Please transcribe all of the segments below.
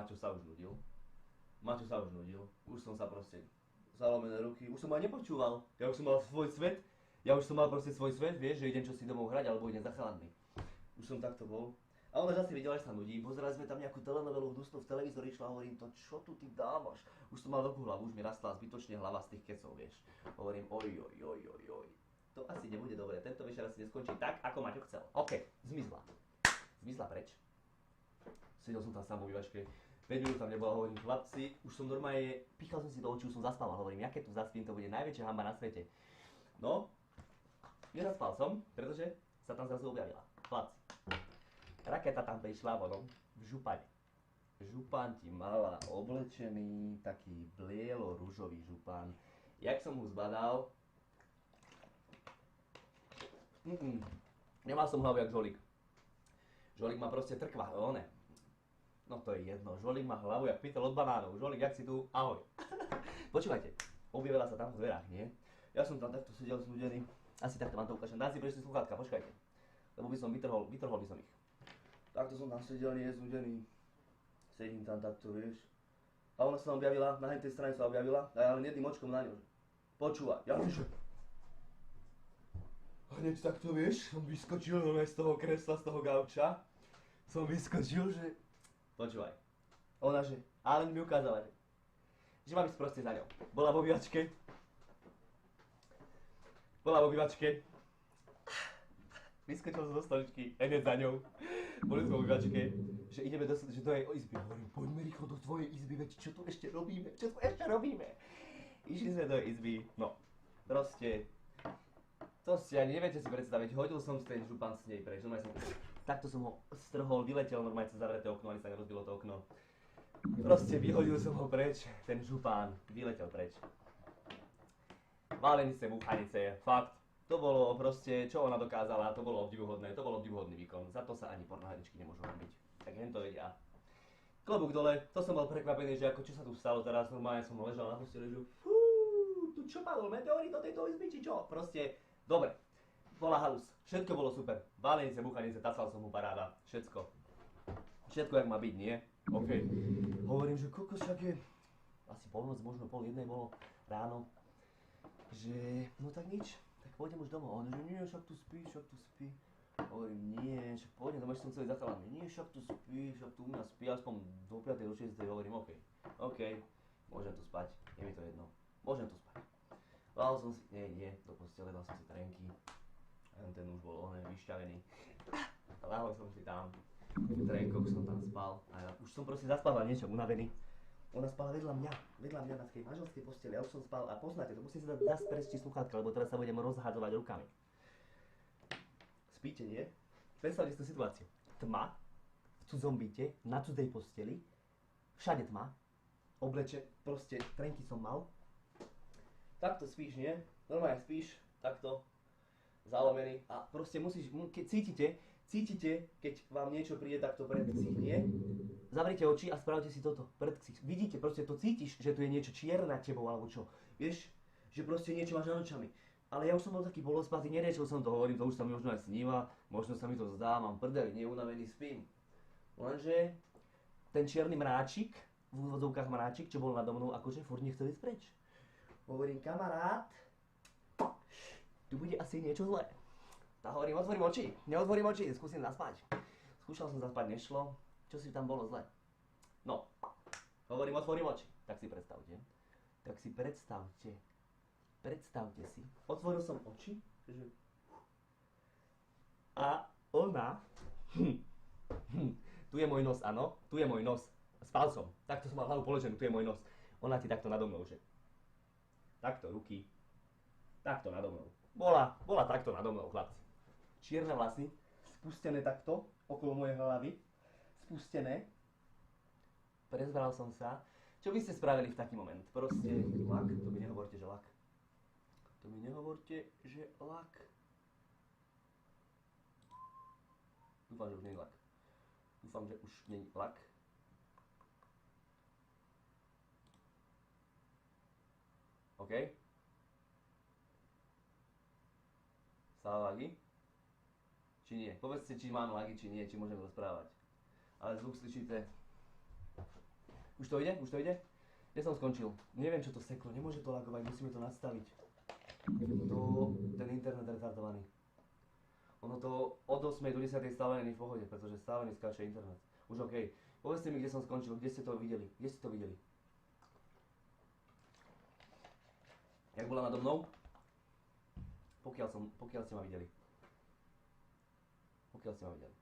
Maťo sa už nudil. Už som sa proste zalomené ruky, už som ma nepočúval. Ja už som mal svoj svet, vieš, že idem čo si domov hrať, alebo idem za chalanmi. Už som takto bol. A ona zase videla, že sa nudí. Pozerali sme tam nejakú telenovelu hnusnú v televízori, išla a hovorím, to čo tu ty dávaš? Už som mal veľkú hlavu, už mi rastla zbytočne hlava z tých kecov, vieš. Hovorím, oj. To asi nebude dobre, tento večer asi neskončí tak, ako Maťo chcel. OK, zmizla. Zmizla preč. Sedel som tam sám vo bývačke. 5 minút tam nebola, hovorím, chlapci, už som normálne, pichal som si do očí, už som zaspával, hovorím, ja keď tu zaspím, to bude najväčšia hanba na svete. No, nezaspal som, pretože sa tam zrazu objavila. Chlapci, raketa tam prišla vonom v župane. Župan ti mala oblečený, taký blielo-ružový župan. Jak som ho zbadal, nemal som hlavu jak žolík. Žolík ma proste trkva, ne. No to je jedno, žolík má hlavu jak pytel od banánov, žolík jak si tu, ahoj. Počúvajte, objavila sa tam v dverách, nie? Ja som tam takto sedel znudený, asi takto vám to ukážem, dám si prečo sluchátka, počkajte. Lebo by som vytrhol by som ich. Takto som tam sedel, nie znudený, sedím tam takto, vieš. A ona sa tam objavila, na tej strane sa objavila, a ja len jedným očkom na ňu. Počúvaj, ja že... Hneď takto, vieš, som vyskočil z toho kresla, z toho gauča. Som vyskočil, že... Počúvaj. Ona, že... Ale mi ukázala, že mám ísť proste za ňou. Bola vo bývačke. Vyskočil som zo stoličky, hneď za ňou. Boli sme vo bývačke, že ideme do jej izby. Hovorím, poďme rýchlo do tvojej izby, veď čo tu ešte robíme? Išli sme do jej izby, no. Proste... To si ani neviete si predstaviť, hodil som ten župan s nej preč, takto som ho strhol, vyletel normálne cez zavreté okno, ani sa nerozbilo to okno. Proste vyhodil som ho preč, ten župán vyletel preč. Valenice, búchanice, fakt. To bolo proste, čo ona dokázala, to bol obdivuhodný výkon. Za to sa ani pornoherečky nemôžu hanbiť. Tak hen to vedia. Klobúk dole, to som bol prekvapený, že ako čo sa tu stalo teraz, normálne som ležal na posteli, že tu čo padol meteorit do tejto izby, či čo? Proste, dobre. Bola halus, všetko bolo super. Valenice, búchanice, tasal som mu paráda, všetko. Všetko jak má byť, nie? OK. Hovorím, že kokos, však je asi polnoc, možno pol jednej bolo ráno. Že, no tak nič, tak pôjdem už domov. On že nie, však tu spí. Hovorím, nie, však pôjdem domov, ešte som celý za chalami. Nie, však tu u mňa spí, aspoň do 5. do 6. Hovorím, OK, môžem tu spať, je mi to jedno. Môžem tu spať. Dal som si, nie, do postele, dal som si trenky. Ten už bol vyšťavený. Lahol som si tam, v trenkoch som tam spal a ja už som proste zaspával niečo, unavený. Ona spala vedľa mňa na takej manželskej posteli, ja už som spal a poznáte to, musím si dať nasprečiť sluchátka, lebo teraz sa budem rozhadzovať rukami. Spíte, nie? Predstavte si tú situáciu. Tma, v cudzom byte, na cudzej posteli, všade tma, obleče, proste trenky som mal. Takto spíš, nie? Normálne spíš, takto. Zalomený a proste musíš, keď cítite, keď vám niečo príde takto pred ksich, nie? Zavrite oči a spravte si toto, pred ksich. Vidíte, proste to cítiš, že tu je niečo čierne nad tebou, alebo čo. Vieš, že proste niečo máš nad očami. Ale ja už som bol taký polospatý, neriešil som to, hovorím, to už sa mi možno aj sníva, možno sa mi to zdá, mám prdel, neunavený, spím. Lenže ten čierny mráčik, v úvodzovkách mráčik, čo bol nado mnou, akože furt nechcel ísť preč. Hovorím, kamarát, tu bude asi niečo zlé. Tak hovorím, otvorím oči, neotvorím oči, skúsim zaspať. Skúšal som zaspať, nešlo. Čo si tam bolo zlé? No, hovorím, otvorím oči. Tak si predstavte. Predstavte si. Otvoril som oči, že... A ona... Tu je môj nos, áno, tu je môj nos. Spal som, takto som mal hlavu položenú, tu je môj nos. Ona ti takto nado mnou, že... Takto ruky, takto nado mnou. Bola takto nado mnou, chlapci. Čierne vlasy, spustené takto, okolo mojej hlavy. Spustené. Prezbral som sa. Čo by ste spravili v taký moment? Proste lak, to mi nehovorte, že lak. Dúfam, že už nie je lak. OK. Stále lagy? Či nie? Povedzte, či mám lagy, či nie, či môžem rozprávať. Ale zvuk slyšíte. Už to ide? Už to ide? Kde som skončil? Neviem, čo to seklo, nemôže to lagovať, musíme to nastaviť. Ten internet retardovaný. Ono to od 8. do 10. stále není v pohode, pretože stále mi skáče internet. Už OK. Povedzte mi, kde som skončil, kde ste to videli? Kde ste to videli? Jak bola nado mnou? Pokiaľ ste ma videli. Pokiaľ ste ma videli.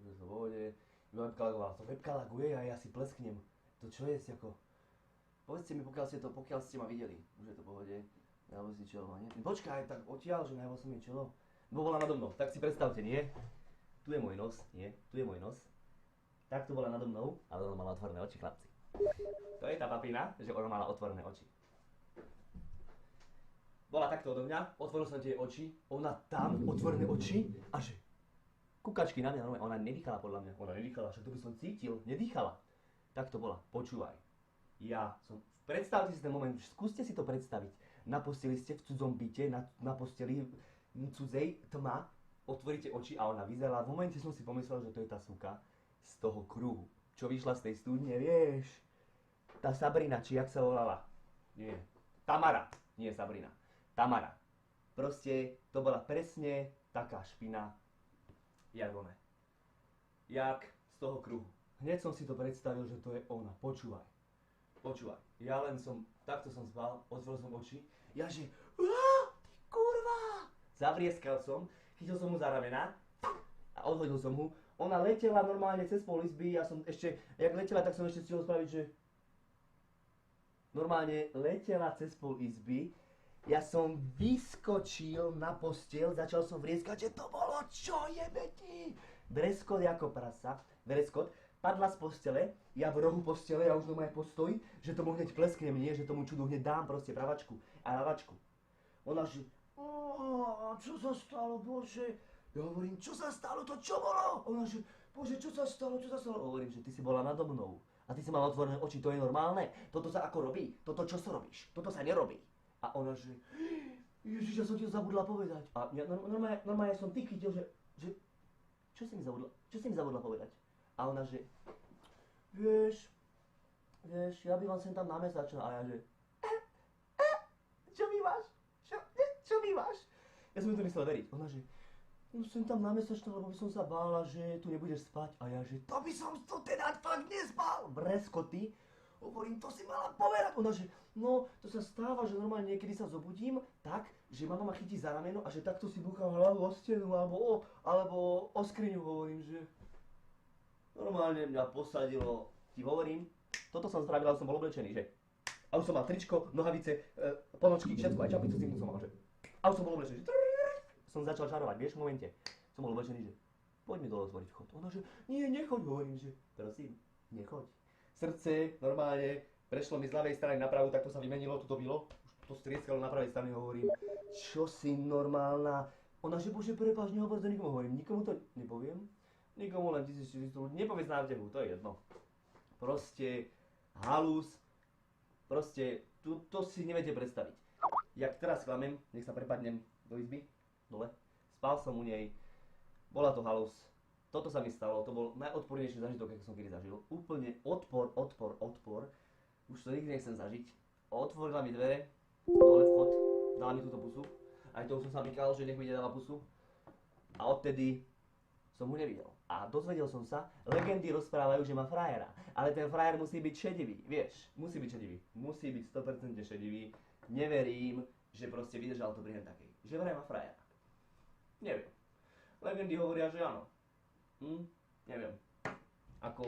Už je to v pohode. Webka lagovala. To webka laguje a ja si plesknem. To čo je ako? Povedzte mi, pokiaľ ste ma videli. Už je to v pohode. Najavo si čelo, nie? Počkaj, tak odtiaľ, že najavo som jej čelo. Bo bola nado mnou. Tak si predstavte, nie? Tu je môj nos, nie? Tu je môj nos. Tak to bola nado mnou, ale ona mala otvorené oči, chlapci. To je tá papina, že ona mala otvorené oči. Bola takto odo mňa, otvoril som tie oči, ona tam, otvorené oči a že... Kukačky na mňa, ona nedýchala podľa mňa. Ona nedýchala, však to by som cítil, nedýchala. Tak to bola, počúvaj. Predstavte si ten moment, skúste si to predstaviť. Na posteli ste v cudzom byte, na posteli cudzej, tma, otvoríte oči a ona vyzerala. V momente som si pomyslel, že to je tá suka z toho kruhu, čo vyšla z tej studne, vieš. Tá Sabrina, či jak sa volala? Nie. Tamara, nie Sabrina. Tamara. Proste to bola presne taká špina, jak ona. Jak z toho kruhu. Hneď som si to predstavil, že to je ona. Počúvaj. Ja len takto som spal, otvoril som oči. Ja že, ty kurva! Zavrieskal som, chytil som mu za ramena a odhodil som mu. Ona letela normálne cez pol izby, ja som ešte, jak letela, tak som ešte stihol spraviť, že... Normálne letela cez pol izby, ja som vyskočil na posteľ, začal som vrieskať, že to bolo čo jebe ti? Breskot ako prasa, padla z postele, ja v rohu postele, ja už doma aj postoj, že tomu hneď plesknem, nie, že tomu čudu hneď dám proste pravačku a lavačku. Ona že, čo sa stalo, bože? Ja hovorím, čo sa stalo, to čo bolo? Ona že, bože, čo sa stalo? Hovorím, že ty si bola nado mnou a ty si mala otvorené oči, to je normálne? Toto sa ako robí? Toto čo sa robíš? Toto sa nerobí. A ona že, Ježiš, ja som ti to zabudla povedať. A ja normálne som ty chytil, že, čo si mi zabudla povedať? A ona že, vieš, ja bývam sem tam na Mesačnom. A ja že, čo bývaš? Čo bývaš? Ja som mi to myslel veriť. Ona že, no sem tam na Mesačnom, lebo by som sa bála, že tu nebudeš spať. A ja že, to by som to teda fakt nespal. Breskoty. Hovorím, to si mala povedať. Ona že, no, to sa stáva, že normálne niekedy sa zobudím tak, že mama ma chytí za rameno a že takto si búcham hlavu o stenu alebo o skriňu. Hovorím, že... Normálne mňa posadilo, ti hovorím, toto som spravil, ale som bol oblečený, že? A už som mal tričko, nohavice, ponočky, všetko, aj čapicu zimnú som mal, že? A už som bol oblečený, že? Som začal čarovať, vieš, v momente. Som bol oblečený, že? Poď mi dole otvoriť vchod. Ona, že? Nie, nechoď, hovorím, že? Prosím, nechoď. Srdce, normálne, prešlo mi z ľavej strany na pravú, tak to sa vymenilo, to bylo. Už to strieskalo na pravej strane, hovorím, čo si normálna? Ona, že bože, prepáč, nehovor to nikomu, hovorím, nikomu to nepoviem. Nikomu len 1400 ľudí, nepovedz návtevu, to je jedno. Proste halus, proste to si neviete predstaviť. Jak teraz klamem, nech sa prepadnem do izby, dole, spal som u nej, bola to halus, toto sa mi stalo, to bol najodpornejší zažitok, aký som kedy zažil. Úplne odpor, už to nikdy nechcem zažiť. Otvorila mi dvere, dole vchod, dala mi túto pusu, aj to som sa vykal, že nech mi nedala pusu. A odtedy som ho nevidel. A dozvedel som sa, legendy rozprávajú, že má frajera. Ale ten frajer musí byť šedivý, vieš. Musí byť šedivý. Musí byť 100% šedivý. Neverím, že proste vydržal to pri takej. Že vraj má frajera. Neviem. Legendy hovoria, že áno. Neviem. Ako